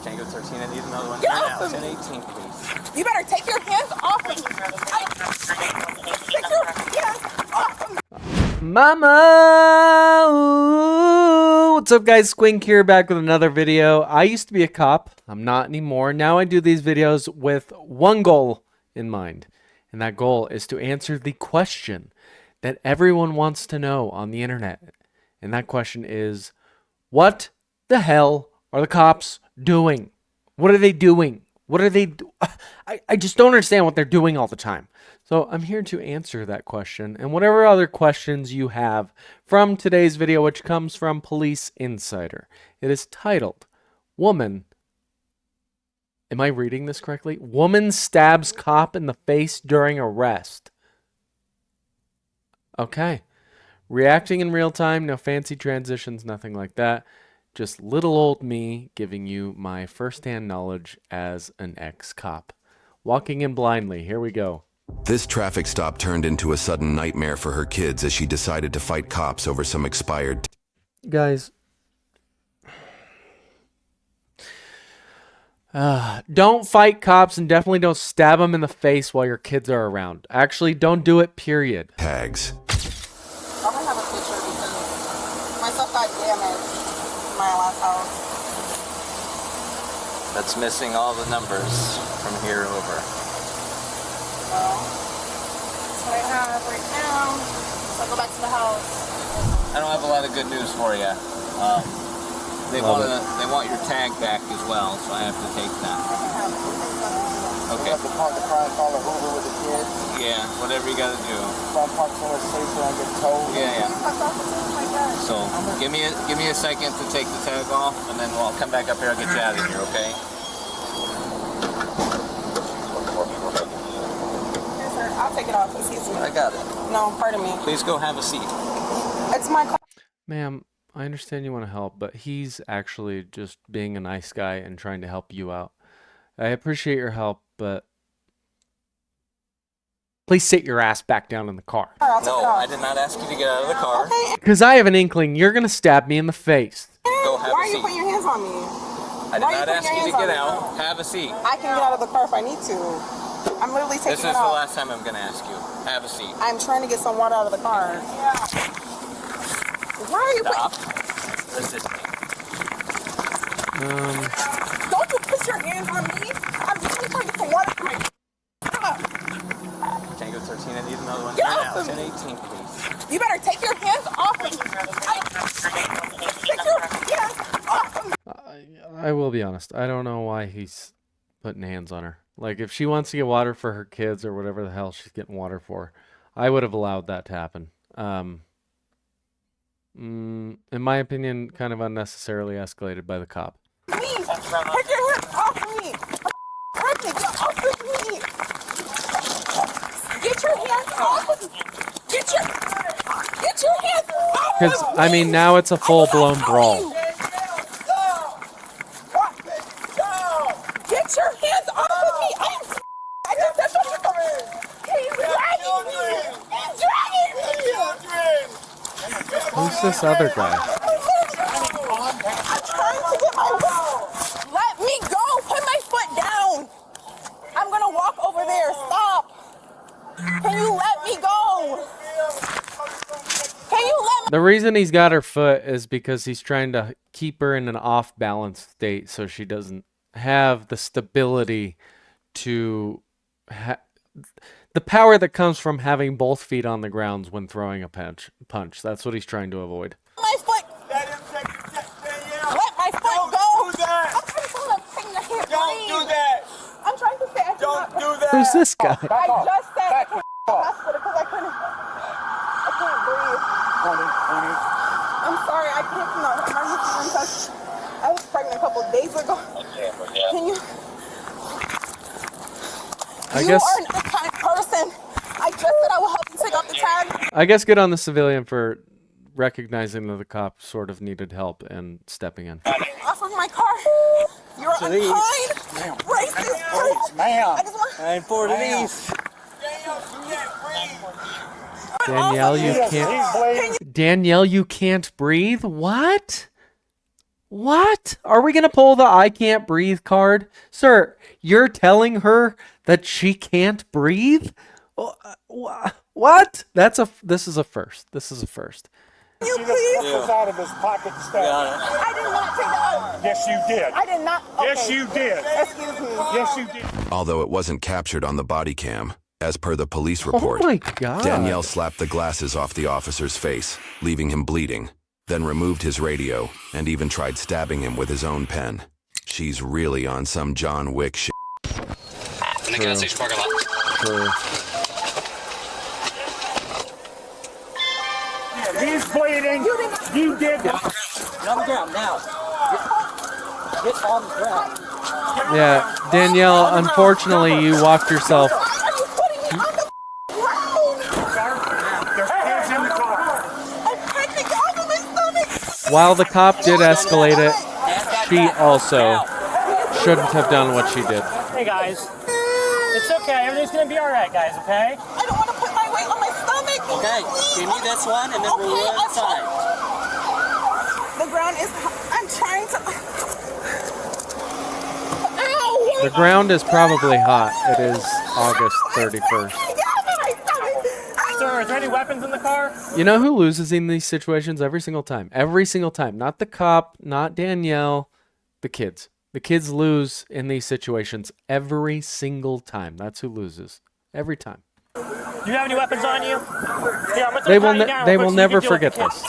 Tango 13, I need another one. Get Here off now. of me. 1018, please. You better take your hands off of me. Take your hands off of me. Mama! Ooh. What's up, guys? Squink here, back with another video. I used to be a cop. I'm not anymore. Now I do these videos with one goal in mind. And that goal is to answer the question that everyone wants to know on the internet. And that question is, what the hell are the cops doing? What are they doing? What are they do? I just don't understand what they're doing all the time. So I'm here to answer that question and whatever other questions you have from today's video, which comes from Police Insider. It is titled, Woman, am I reading this correctly? Woman stabs cop in the face during arrest. Okay. Reacting in real time, no fancy transitions, nothing like that. Just little old me giving you my firsthand knowledge as an ex-cop. Walking in blindly. Here we go. This traffic stop turned into a sudden nightmare for her kids as she decided to fight cops over some expired... Guys. Don't fight cops and definitely don't stab them in the face while your kids are around. Actually, don't do it, period. tags. I'm gonna have a picture because my stuff got damaged in my last house. That's missing all the numbers from here over. Well, that's what I have right now. So I'll go back to the house. I don't have a lot of good news for you. They want your tag back as well, so I have to take that. Okay. You have to park the car and call a Uber with the kids. Yeah, whatever you gotta do. Try to park somewhere safe so I don't get towed. Yeah. So give me a second to take the tag off, and then I'll come back up here. I'll get you out of here. Okay? Yes, sir. I'll take it off. Excuse me. I got it. No, pardon me. Please go have a seat. It's my car. Ma'am, I understand you want to help, but he's actually just being a nice guy and trying to help you out. I appreciate your help, but please sit your ass back down in the car. I'll take it No, off. I did not ask you to get out of the car. Okay. Because I have an inkling you're going to stab me in the face. Go have Why a are you seat. putting your hands on me? I did Why are you not putting ask your you to hands get on me? out. Have a seat. I can get out of the car if I need to. I'm literally taking This is it the off. last time I'm going to ask you. Have a seat. I'm trying to get some water out of the car. Why are you Stop. Resist me. Don't you put your hands on me. I'm just trying to get some water. Tango 13, I need another one. Get Here off now. of me. 1018, please. You better take your hands off of me. Take your hands off of me. I will be honest. I don't know why he's putting hands on her. Like, if she wants to get water for her kids or whatever the hell she's getting water for, I would have allowed that to happen. In my opinion, kind of unnecessarily escalated by the cop. Please, take your hands off of me. Get off of me. Get your hands off of me. Get your hands off of me. Because, I mean, now it's a full-blown brawl. Get your hands off of me. I just said something. He's dragging me. He's dragging me. Who's this other guy? I'm trying to get my will. Let me go. Put my foot down. I'm going to walk over there. Stop. Can you let me go? Can you let me? The reason he's got her foot is because he's trying to keep her in an off-balance state so she doesn't have the stability to the power that comes from having both feet on the ground when throwing a punch. That's what he's trying to avoid. My foot. Let my foot go. Don't do that! I'm trying to say I Don't cannot. do that! Who's this guy? I just said I can't hospital because I can't breathe. Honey. I'm sorry, I can't come out. I was pregnant a couple of days ago. Can you? You are an unkind person. I just said I will help you take off the tag. I guess good on the civilian for recognizing that the cop sort of needed help and stepping in. Off of my car. You're an unkind, racist person. Ma'am. I just want. I ain't for these. Danielle, you off of me. can't. Danielle, you can't breathe? What? What? Are we going to pull the I can't breathe card? Sir, you're telling her that she can't breathe? What? This is a first. This is a first. You please? Was out of his pocket stuff. I did not take the Yes, you did. I did not. Okay. Yes, you did. Excuse me. Yes, you did. Although it wasn't captured on the body cam, as per the police report, Oh my God. Danielle slapped the glasses off the officer's face, leaving him bleeding, then removed his radio, and even tried stabbing him with his own pen. She's really on some John Wick shit. In the gas station parking lot. True. He's bleeding. You did. Get on the ground now. Get on the ground. Yeah, Danielle, unfortunately, you walked yourself. Why are you putting me on the ground? There's kids in the car. I'm pregnant. Get off of my stomach. While the cop did escalate it, she also shouldn't have done what she did. Hey guys, it's okay. Everything's gonna be all right, guys. Okay? I don't want to put my weight on my stomach. Okay, give me this one and then we'll run inside. The ground is. I'm trying to. Ow! The ground is probably hot. It is August 31st. Sir, is there any weapons in the car? You know who loses in these situations every single time? Every single time. Not the cop, not Danielle, the kids. The kids lose in these situations every single time. That's who loses. Every time. Do you have any weapons on you? Here, I'm gonna They will, tie you down they real will quick so you never can deal with forget the this.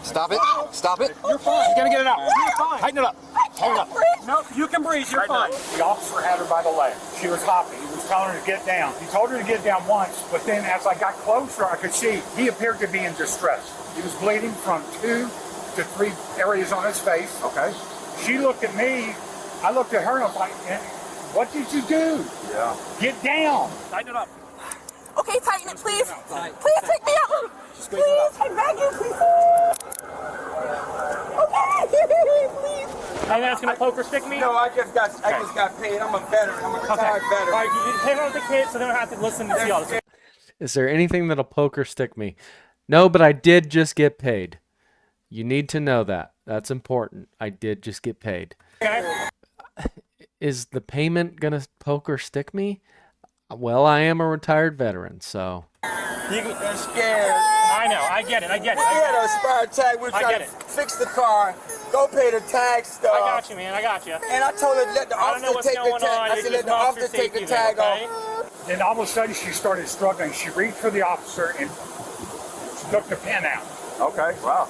Stop it. Stop it. You're fine. You gotta get it out. You're fine. Tighten it up. Tighten it up. No, you can breathe. You're fine. The officer had her by the leg. She was hopping. He was telling her to get down. He told her to get down once, but then as I got closer, I could see he appeared to be in distress. He was bleeding from 2 to 3 areas on his face. Okay. She looked at me. I looked at her and I was like, what did you do? Yeah. Get down. Tighten it up. Okay, tighten it, please. Please take me out. Please, I beg you, please. Okay, please. Are you guys gonna poke or stick me? No, I just got paid. I'm a veteran. I'm a retired veteran. All right, you hang on with the kids so they don't have to listen to see all this. Is there anything that'll poke or stick me? No, but I did just get paid. You need to know that. That's important. I did just get paid. Okay. Is the payment going to poke or stick me? Well, I am a retired veteran, so. You're scared. I know. I get it. We had a expired tag. We're trying to fix the car. Go pay the tag stuff. I got you, man. I got you. And I told her to let the I don't know officer what's take the going tag. on. I You're said let just the officer officer take the safety, tag okay? off. Then all of a sudden she started struggling. She reached for the officer and took the pen out. Okay, wow.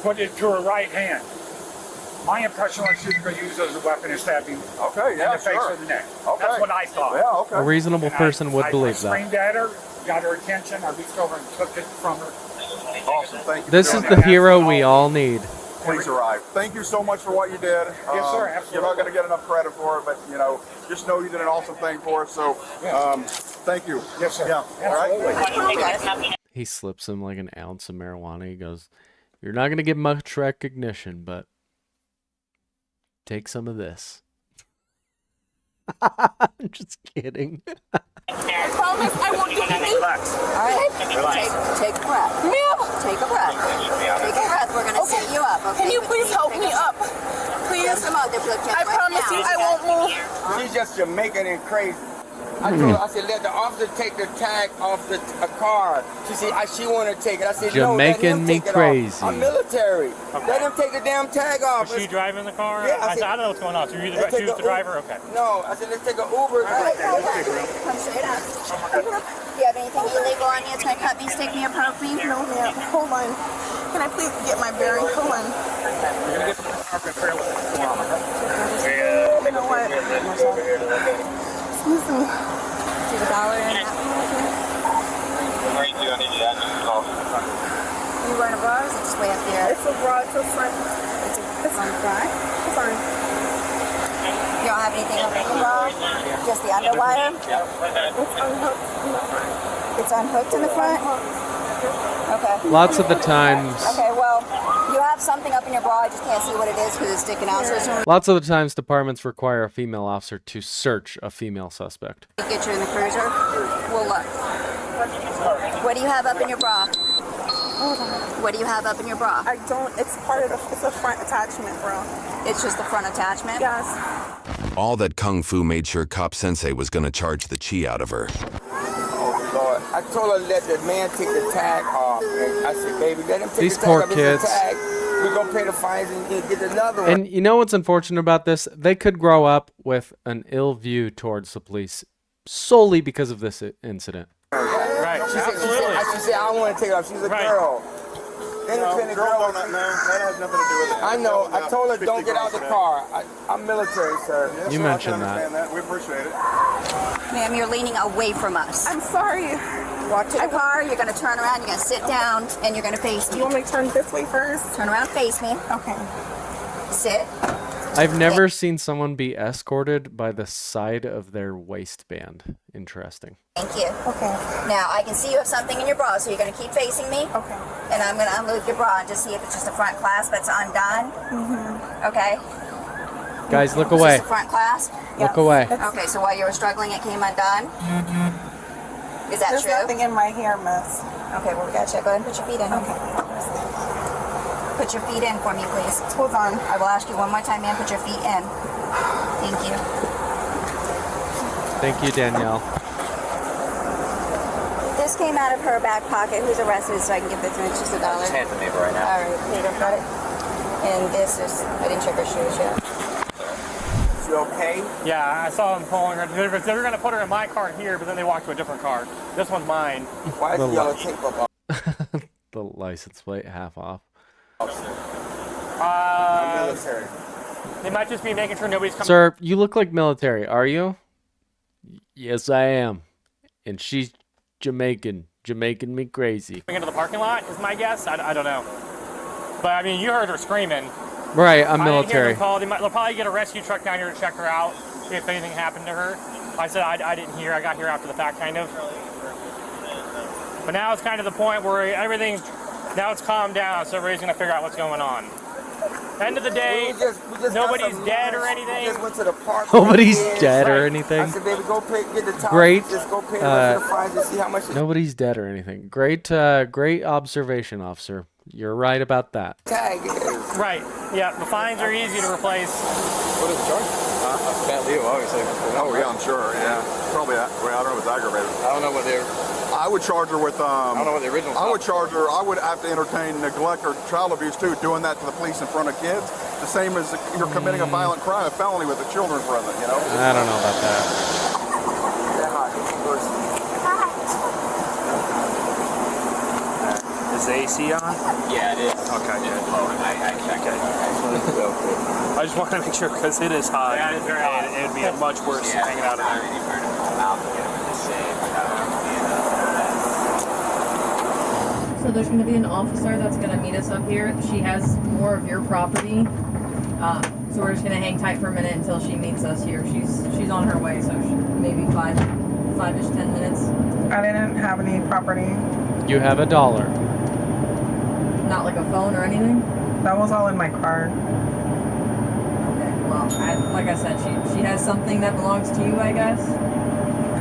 Put it to her right hand. My impression was she was going to use it as a weapon and stab him in the face or the neck. That's what I thought. A reasonable person would believe I that. screamed at her, got her attention. I reached over and took it from her. Awesome, thank you. This is the hero we all need. Please arrive. Thank you so much for what you did. Yes, sir, absolutely. You're not going to get enough credit for it, but just know you did an awesome thing for us. So, thank you. Yes, sir. Yeah. Absolutely. All right. He slips him like an ounce of marijuana. He goes, "You're not going to get much recognition, but take some of this." I'm just kidding. I promise I won't do anything. Relax. All right. Take a breath. Ma'am. Take a breath. Take a breath. We're gonna sit you up. Okay? Can you please help me up? Please. Come on, I promise you I won't move. She's just Jamaican and crazy. I told her, I said, let the officer take the tag off the car. She said, she wanted to take it. I said, no, let Jamaican him me take it crazy. off. I'm military. Let him take the damn tag off. Was she driving the car? Yeah, I don't know what's going on. So you're Let's take the driver? Okay. No, I said, let's take an Uber. Come straight up. Do you have anything illegal on you? It's gonna cut me, stick me, or poke me? No, ma'am. Hold on. Can I please get my bearings? Hold on. You know what? Excuse me. Do the dollar in that one? You wearing a bra or is it just way up here? It's a bra. It's a front. It's on the front? It's on. You don't have anything over the bra? Just the underwire? It's unhooked in the front. It's unhooked in the front? Okay. Lots of the times, Okay, well, you have something up in your bra. I just can't see what it is because it's sticking out. So it's going lots of the times departments require a female officer to search a female suspect. to get you in the cruiser. We'll look. What do you have up in your bra? What do you have up in your bra? I don't. It's part of the. It's a front attachment, bro. It's just the front attachment? Yes. All that Kung Fu made sure Cop Sensei was gonna charge the chi out of her. Oh, Lord. I told her to let the man take the tag off. And I said, baby, let him take These the poor tag off. kids. It's a tag. We're going to pay the fines and get another one. And you know what's unfortunate about this? They could grow up with an ill view towards the police solely because of this incident. Right. She Absolutely. said, I don't want to take it off. She's a Right. girl. Independent girl. That has nothing to do with it. I know. I told her, don't get out the car. I'm military, sir. Yes, You sir, mentioned I can that. understand that. We appreciate it. Ma'am, you're leaning away from us. I'm sorry. Walk to the car, you're going to turn around, you're going to sit down, and you're going to face You me. want me to turn this way first? Turn around, face me. Okay. Sit. I've never seen someone be escorted by the side of their waistband. Interesting. Thank you. Okay. Now, I can see you have something in your bra, so you're going to keep facing me. Okay. And I'm going to unloop your bra and just see if it's just a front clasp that's undone. Okay? Guys, look It's away. just a front clasp? Look away. Okay, so while you were struggling, it came undone? Is that There's true? nothing in my hair, miss. Okay, well, we got to check. Go ahead and put your feet in. Okay. Put your feet in for me, please. Hold on. I will ask you one more time, ma'am. Put your feet in. Thank you. Thank you, Danielle. This came out of her back pocket. Who's arrested so I can give the $3 just $1? Just hand it to me right now. All right, here you go. Got it. And this is, I didn't check her shoes yet. You okay? Yeah, I saw them pulling her. They were going to put her in my car here, but then they walked to a different car. This one's mine. Why is The the yellow tape up? The license plate half off. I'm military. They might just be making sure nobody's coming. Sir, you look like military, are you? Yes, I am. And she's Jamaican. Jamaican me crazy. Into the parking lot is my guess. I don't know. But I mean, you heard her screaming. Right, I'm I didn't hear military. them call. They'll probably get a rescue truck down here to check her out if anything happened to her. I said I didn't hear. I got here after the fact, kind of. But now it's kind of the point where now it's calmed down, so everybody's going to figure out what's going on. End of the day, We just nobody's got some dead or lunch. anything. We just went to the park. Nobody's with the kids. dead or Right. anything. I said, baby, go get the top. Great, Just go pay the rest of the fines and see how much it Nobody's dead or anything. Great, great observation, officer. You're right about that. tag is. Right. Yeah, the fines are easy to replace. What is the charge? Bad Leo, obviously. Oh, yeah, I'm sure. Yeah. Probably, I don't know if it's aggravated. I don't know what they're. I would charge her with, I don't know what the original. I would charge her, I would have to entertain neglect or child abuse too, doing that to the police in front of kids. The same as you're committing a violent crime, a felony with the children present, you know? I don't know about that. Is the AC on? Yeah, it is. Okay. Yeah. Oh, I checked it. I just want to make sure because it is hot. Yeah, it is very hot. And it'd be much worse hanging out of there. You've heard him come out and get him in the shade without So there's going to be an officer that's going to meet us up here. She has more of your property, so we're just going to hang tight for a minute until she meets us here. She's on her way, so maybe five-ish, 10 minutes. I didn't have any property. You have $1. Not like a phone or anything. That was all in my car. Okay. Well, like I said, she has something that belongs to you, I guess.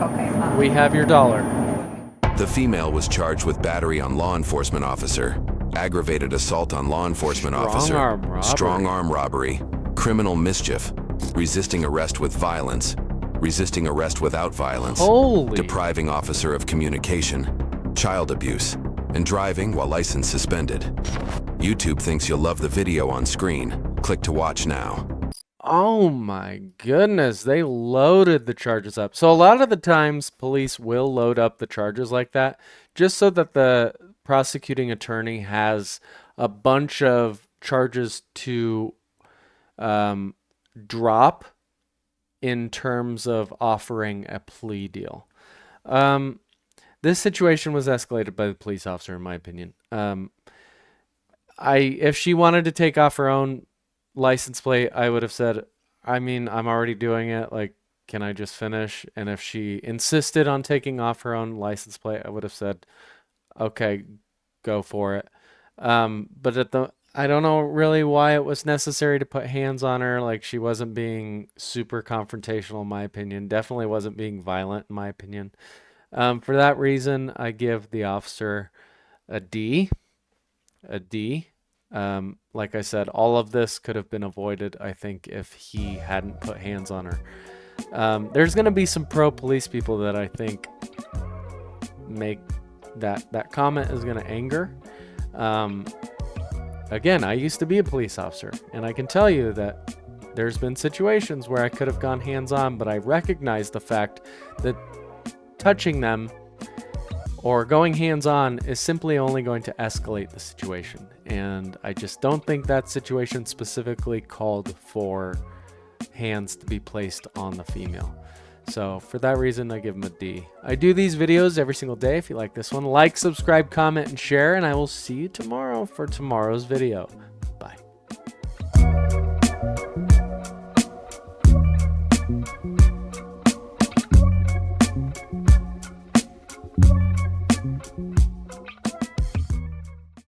Okay. We have your $1. The female was charged with battery on law enforcement officer, aggravated assault on law enforcement officer, Strong-arm robbery. strong-arm robbery, criminal mischief, resisting arrest with violence, resisting arrest without violence, Holy. depriving officer of communication, child abuse, and driving while license suspended. YouTube thinks you'll love the video on screen. Click to watch now. Oh my goodness, they loaded the charges up. So a lot of the times police will load up the charges like that just so that the prosecuting attorney has a bunch of charges to drop in terms of offering a plea deal. This situation was escalated by the police officer, in my opinion. If she wanted to take off her own license plate, I would have said, I mean, I'm already doing it. Like, can I just finish? And if she insisted on taking off her own license plate, I would have said, okay, go for it. But I don't know really why it was necessary to put hands on her. Like, she wasn't being super confrontational, in my opinion. Definitely wasn't being violent, in my opinion. For that reason, I give the officer a D. A D. Like I said, all of this could have been avoided, I think, if he hadn't put hands on her. There's going to be some pro-police people that I think make that comment is going to anger. Again, I used to be a police officer, and I can tell you that there's been situations where I could have gone hands-on, but I recognize the fact that touching them or going hands-on is simply only going to escalate the situation. And I just don't think that situation specifically called for hands to be placed on the female. So for that reason, I give him a D. I do these videos every single day. If you like this one, like, subscribe, comment, and share, and I will see you tomorrow for tomorrow's video. Bye.